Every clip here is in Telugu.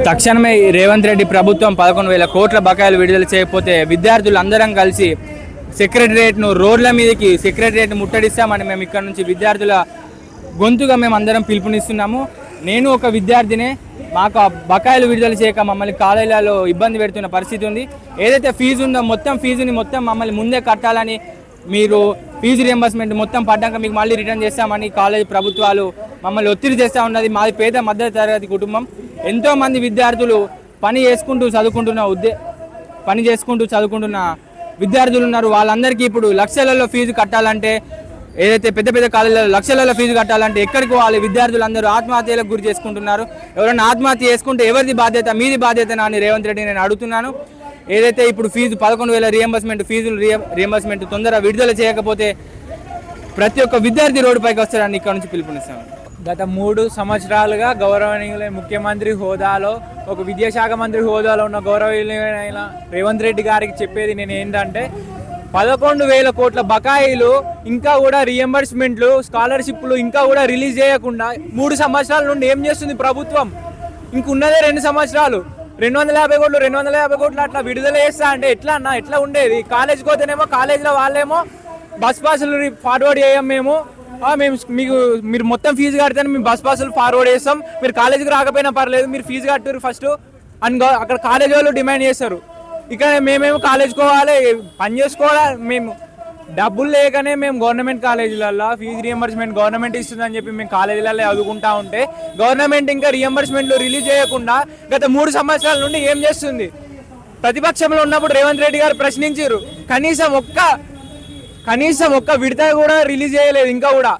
తక్షణమే రేవంత్ రెడ్డి ప్రభుత్వం 11,000 కోట్ల బకాయిలు విడుదల చేయకపోతే విద్యార్థులు అందరం కలిసి సెక్రటరియట్ను రోడ్ల మీదకి సెక్రటరియట్ను ముట్టడిస్తామని మేము ఇక్కడ నుంచి విద్యార్థుల గొంతుగా మేము అందరం పిలుపునిస్తున్నాము. నేను ఒక విద్యార్థినే. మాకు ఆ బకాయిలు విడుదల చేయక మమ్మల్ని కాలేజీలలో ఇబ్బంది పెడుతున్న పరిస్థితి ఉంది. ఏదైతే ఫీజు ఉందో మొత్తం ఫీజుని మమ్మల్ని ముందే కట్టాలని, మీరు ఫీజు రియంబర్స్మెంట్ మొత్తం పడ్డాక మీకు మళ్ళీ రిటర్న్ చేస్తామని కాలేజీ ప్రభుత్వాలు మమ్మల్ని ఒత్తిడి చేస్తూ ఉన్నది. మాది పేద మధ్య తరగతి కుటుంబం. ఎంతోమంది విద్యార్థులు పని చేసుకుంటూ చదువుకుంటున్న విద్యార్థులు ఉన్నారు. వాళ్ళందరికీ ఇప్పుడు లక్షలలో ఫీజు కట్టాలంటే, ఏదైతే పెద్ద పెద్ద కాలేజీలలో లక్షలలో ఫీజు కట్టాలంటే ఎక్కడికి వాళ్ళు విద్యార్థులందరూ ఆత్మహత్యలకు గురి చేసుకుంటున్నారు. ఎవరైనా ఆత్మహత్య చేసుకుంటే ఎవరిది బాధ్యత? మీది బాధ్యతనా అని రేవంత్ రెడ్డి నేను అడుగుతున్నాను. ఏదైతే ఇప్పుడు ఫీజు 11,000 ఫీజులు రియంబర్స్మెంట్ తొందరగా విడుదల చేయకపోతే ప్రతి ఒక్క విద్యార్థి రోడ్డుపైకి వస్తారని ఇక్కడ నుంచి పిలుపునిస్తాను. గత 3 సంవత్సరాలుగా గౌరవనీయులైన ముఖ్యమంత్రి హోదాలో, ఒక విద్యాశాఖ మంత్రి హోదాలో ఉన్న గౌరవనీయులైన రేవంత్ రెడ్డి గారికి చెప్పేది నేను ఏంటంటే, 11,000 కోట్ల బకాయిలు ఇంకా కూడా రియంబర్స్మెంట్లు, స్కాలర్షిప్లు ఇంకా కూడా రిలీజ్ చేయకుండా 3 సంవత్సరాల నుండి ఏం చేస్తుంది ప్రభుత్వం? ఇంకున్నదే 2 సంవత్సరాలు. 250 కోట్లు అట్లా విడుదల చేస్తా అంటే ఎట్లా అన్న? ఎట్లా ఉండేది? కాలేజ్కి పోతేనేమో కాలేజీలో వాళ్ళేమో బస్ పాసులు ఫార్వర్డ్ చేయం, మీరు మొత్తం ఫీజు కడితేనే మేము బస్ పాసులు ఫార్వర్డ్ చేస్తాం, మీరు కాలేజీకి రాకపోయినా పర్లేదు, మీరు ఫీజు కట్టారు ఫస్ట్ అని అక్కడ కాలేజీ వాళ్ళు డిమాండ్ చేస్తారు. ఇక్కడ మేమేమో కాలేజ్కి పోవాలి, పని చేసుకోవాలి. మేము డబ్బులు లేకనే మేము గవర్నమెంట్ కాలేజీలలో ఫీజు రియంబర్స్మెంట్ గవర్నమెంట్ ఇస్తుందని చెప్పి మేము కాలేజీలలో చదువుకుంటా ఉంటే, గవర్నమెంట్ ఇంకా రియంబర్స్మెంట్లు రిలీజ్ చేయకుండా గత 3 సంవత్సరాల నుండి ఏం చేస్తుంది? ప్రతిపక్షంలో ఉన్నప్పుడు రేవంత్ రెడ్డి గారు ప్రశ్నించారు, కనీసం ఒక్క విడత కూడా రిలీజ్ చేయలేదు. ఇంకా కూడా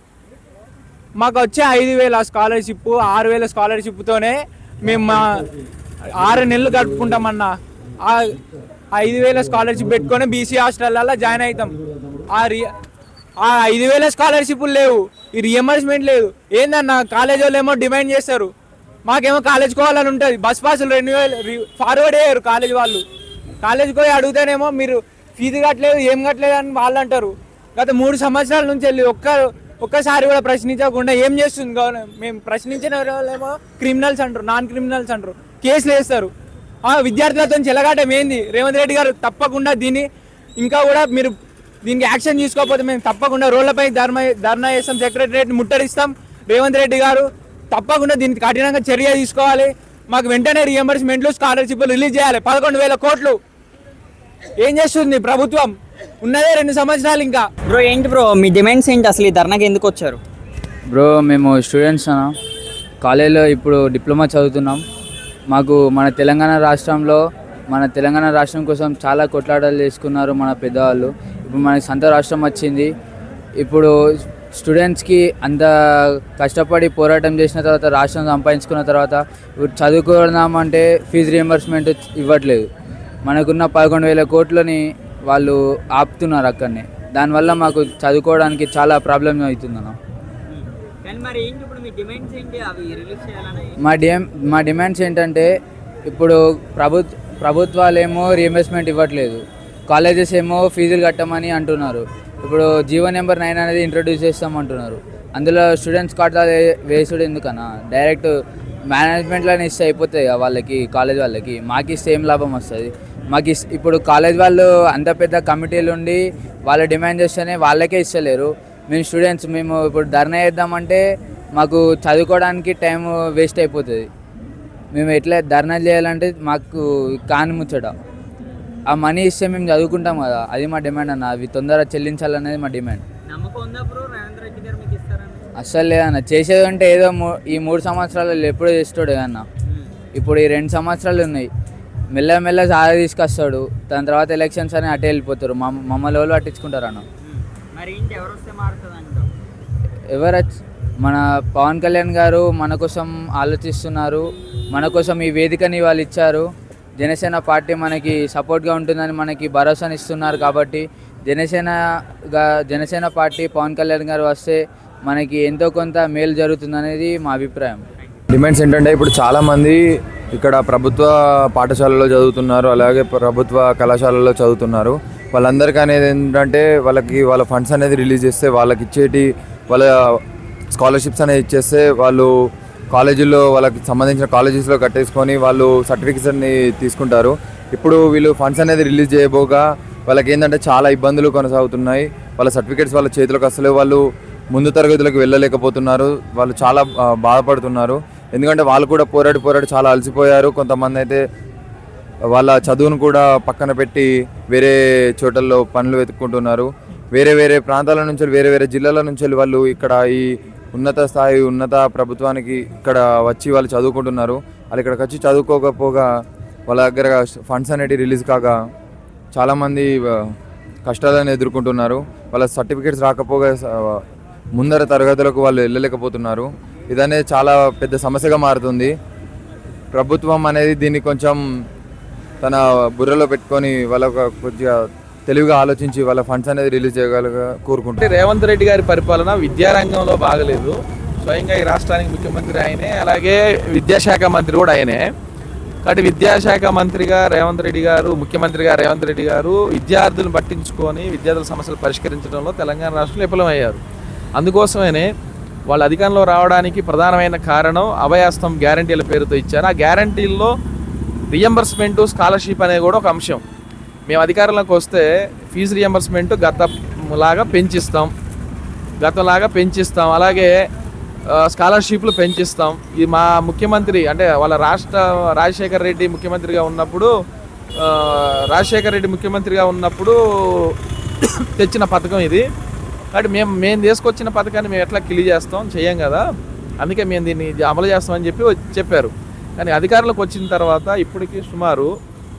మాకు వచ్చే 5,000 స్కాలర్షిప్, 6,000 స్కాలర్షిప్తోనే మేము 6 నెలలు గడుపుకుంటామన్నా. ఆ 5,000 స్కాలర్షిప్ పెట్టుకొని బీసీ హాస్టల్లో జాయిన్ అవుతాం. ఆ 5,000 స్కాలర్షిప్లు లేవు, ఈ రియంబర్స్మెంట్ లేదు. ఏందన్నా కాలేజ్ వాళ్ళు ఏమో డిమాండ్ చేస్తారు, మాకేమో కాలేజ్కి పోవాలని ఉంటుంది. బస్ పాసులు 2,000 ఫార్వర్డ్ అయ్యారు కాలేజ్ వాళ్ళు. కాలేజ్కి పోయి అడిగితేనేమో మీరు ఫీజు కట్టలేదు, ఏం కట్టలేదు అని వాళ్ళు అంటారు. గత 3 సంవత్సరాల నుంచి వెళ్ళి ఒక్కసారి కూడా ప్రశ్నించకుండా ఏం చేస్తుంది గవర్నమెంట్? మేము ప్రశ్నించిన వాళ్ళేమో క్రిమినల్స్ అంటారు, నాన్ క్రిమినల్స్ అంటారు, కేసులు వేస్తారు. విద్యార్థులతో చెలగాటం ఏంది? రేవంత్ రెడ్డి గారు తప్పకుండా దీన్ని ఇంకా కూడా మీరు దీనికి యాక్షన్ తీసుకోకపోతే మేము తప్పకుండా రోడ్లపై ధర్నా చేస్తాం, సెక్రటరియట్ ముట్టడిస్తాం. రేవంత్ రెడ్డి గారు తప్పకుండా దీనికి కఠినంగా చర్య తీసుకోవాలి. మాకు వెంటనే రియంబర్స్మెంట్లు, స్కాలర్షిప్లు రిలీజ్ చేయాలి. 11,000 కోట్లు ఏం చేస్తుంది ప్రభుత్వం? ఉన్నదే 2 సంవత్సరాలు ఇంకా. బ్రో ఏంటి బ్రో మీ డిమాండ్స్ ఏంటి? అసలు ఈ ధర్నాకి ఎందుకు వచ్చారు? బ్రో మేము స్టూడెంట్స్ కాలేజీలో ఇప్పుడు డిప్లొమా చదువుతున్నాం. మాకు మన తెలంగాణ రాష్ట్రం కోసం చాలా కొట్లాటలు చేసుకున్నారు మన పెద్దవాళ్ళు. ఇప్పుడు మనకి సొంత రాష్ట్రం వచ్చింది. ఇప్పుడు స్టూడెంట్స్కి అంత కష్టపడి పోరాటం చేసిన తర్వాత, రాష్ట్రం సంపాదించుకున్న తర్వాత ఇప్పుడు చదువుకోదామంటే ఫీజు రియంబర్స్మెంట్ ఇవ్వట్లేదు. మనకున్న 11,000 కోట్లని వాళ్ళు ఆపుతున్నారు అక్కడనే. దానివల్ల మాకు చదువుకోవడానికి చాలా ప్రాబ్లం అవుతుందన్న. మా డిమాండ్స్ ఏంటంటే, ఇప్పుడు ప్రభుత్వాలేమో రియంబర్స్మెంట్ ఇవ్వట్లేదు, కాలేజెస్ ఏమో ఫీజులు కట్టమని అంటున్నారు. ఇప్పుడు జీవో నెంబర్ 9 అనేది ఇంట్రడ్యూస్ చేస్తామంటున్నారు. అందులో స్టూడెంట్స్ ఖాతా వేసుడు ఎందుకన్నా? డైరెక్ట్ మేనేజ్మెంట్లోనే ఇస్తే అయిపోతాయి వాళ్ళకి, కాలేజ్ వాళ్ళకి. మాకు ఇస్తే ఏం లాభం వస్తుంది? ఇప్పుడు కాలేజ్ వాళ్ళు అంత పెద్ద కమిటీలు ఉండి వాళ్ళు డిమాండ్ చేస్తేనే వాళ్ళకే ఇస్తలేరు. మేము స్టూడెంట్స్ మేము ఇప్పుడు ధర్నా చేద్దామంటే మాకు చదువుకోవడానికి టైం వేస్ట్ అయిపోతుంది. మేము ఎట్లా ధర్నా చేయాలంటే మాకు కాని ముచ్చట. ఆ మనీ ఇస్తే మేము చదువుకుంటాం కదా, అది మా డిమాండ్ అన్న. అవి తొందరగా చెల్లించాలనేది మా డిమాండ్. అస్సలు లేదన్న. చేసేది అంటే ఏదో ఈ 3 సంవత్సరాలు ఎప్పుడో చేస్తాడు అన్న. ఇప్పుడు ఈ 2 సంవత్సరాలు ఉన్నాయి. మెల్లమెల్ల సాగా తీసుకొస్తాడు. దాని తర్వాత ఎలక్షన్స్ అని అటే వెళ్ళిపోతారు. మమ్మల్ని వాళ్ళు పట్టించుకుంటారు అన్న. మన పవన్ కళ్యాణ్ గారు మన కోసం ఆలోచిస్తున్నారు. మన కోసం ఈ వేదికని వాళ్ళు ఇచ్చారు. జనసేన పార్టీ మనకి సపోర్ట్గా ఉంటుందని మనకి భరోసాని ఇస్తున్నారు. కాబట్టి జనసేన పార్టీ పవన్ కళ్యాణ్ గారు వస్తే మనకి ఎంతో కొంత మేలు జరుగుతుందనేది మా అభిప్రాయం. డిమాండ్స్ ఏంటంటే, ఇప్పుడు చాలామంది ఇక్కడ ప్రభుత్వ పాఠశాలలో చదువుతున్నారు, అలాగే ప్రభుత్వ కళాశాలలో చదువుతున్నారు. వాళ్ళందరికీ అనేది ఏంటంటే, వాళ్ళ ఫండ్స్ అనేది రిలీజ్ చేస్తే, వాళ్ళకి ఇచ్చేటి వాళ్ళ స్కాలర్షిప్స్ అనేది ఇచ్చేస్తే వాళ్ళు కాలేజీల్లో వాళ్ళకి సంబంధించిన కాలేజెస్లో కట్టేసుకొని వాళ్ళు సర్టిఫికేట్స్ని తీసుకుంటారు. ఇప్పుడు వీళ్ళు ఫండ్స్ అనేది రిలీజ్ చేయబోగా వాళ్ళకి ఏంటంటే చాలా ఇబ్బందులు కొనసాగుతున్నాయి. వాళ్ళ సర్టిఫికేట్స్ వాళ్ళ చేతిలోకి అసలు వాళ్ళు ముందు తరగతులకు వెళ్ళలేకపోతున్నారు. వాళ్ళు చాలా బాధపడుతున్నారు. ఎందుకంటే వాళ్ళు కూడా పోరాడి చాలా అలసిపోయారు. కొంతమంది అయితే వాళ్ళ చదువును కూడా పక్కన పెట్టి వేరే చోటల్లో పనులు వెతుక్కుంటున్నారు. వేరే ప్రాంతాల నుంచి వేరే జిల్లాల నుంచి వాళ్ళు ఇక్కడ ఈ ఉన్నత ప్రభుత్వానికి ఇక్కడ వచ్చి వాళ్ళు చదువుకుంటున్నారు. వాళ్ళు ఇక్కడికి వచ్చి చదువుకోకపోగా వాళ్ళ దగ్గర ఫండ్స్ అనేవి రిలీజ్ కాగా చాలామంది కష్టాలను ఎదుర్కొంటున్నారు. వాళ్ళ సర్టిఫికేట్స్ రాకపోగా ముందర తరగతులకు వాళ్ళు వెళ్ళలేకపోతున్నారు. ఇదనేది చాలా పెద్ద సమస్యగా మారుతుంది. ప్రభుత్వం అనేది దీన్ని కొంచెం తన బుర్రలో పెట్టుకొని వాళ్ళకు కొద్దిగా తెలివిగా ఆలోచించి వాళ్ళ ఫండ్స్ అనేది రిలీజ్ చేయగలగా కోరుకుంటున్నారు. రేవంత్ రెడ్డి గారి పరిపాలన విద్యారంగంలో బాగలేదు. స్వయంగా ఈ రాష్ట్రానికి ముఖ్యమంత్రి ఆయనే, అలాగే విద్యాశాఖ మంత్రి కూడా ఆయనే. కాబట్టి విద్యాశాఖ మంత్రిగా రేవంత్ రెడ్డి గారు, ముఖ్యమంత్రిగా రేవంత్ రెడ్డి గారు విద్యార్థులను పట్టించుకొని విద్యార్థుల సమస్యలు పరిష్కరించడంలో తెలంగాణ రాష్ట్రంలో విఫలమయ్యారు. అందుకోసమే వాళ్ళు అధికారంలో రావడానికి ప్రధానమైన కారణం అభయాస్తం గ్యారంటీల పేరుతో ఇచ్చారు. ఆ గ్యారంటీల్లో రియంబర్స్మెంటు, స్కాలర్షిప్ అనేది కూడా ఒక అంశం. మేము అధికారంలోకి వస్తే ఫీజు రియంబర్స్మెంట్ గతంలాగా పెంచిస్తాం, అలాగే స్కాలర్షిప్లు పెంచిస్తాం. ఇది మా ముఖ్యమంత్రి అంటే వాళ్ళ రాజశేఖర రెడ్డి ముఖ్యమంత్రిగా ఉన్నప్పుడు తెచ్చిన పథకం ఇది. కాబట్టి మేము తీసుకొచ్చిన పథకాన్ని మేము ఎట్లా చేయం కదా, అందుకే మేము దీన్ని అమలు చేస్తామని చెప్పారు. కానీ అధికారంలోకి వచ్చిన తర్వాత ఇప్పటికీ సుమారు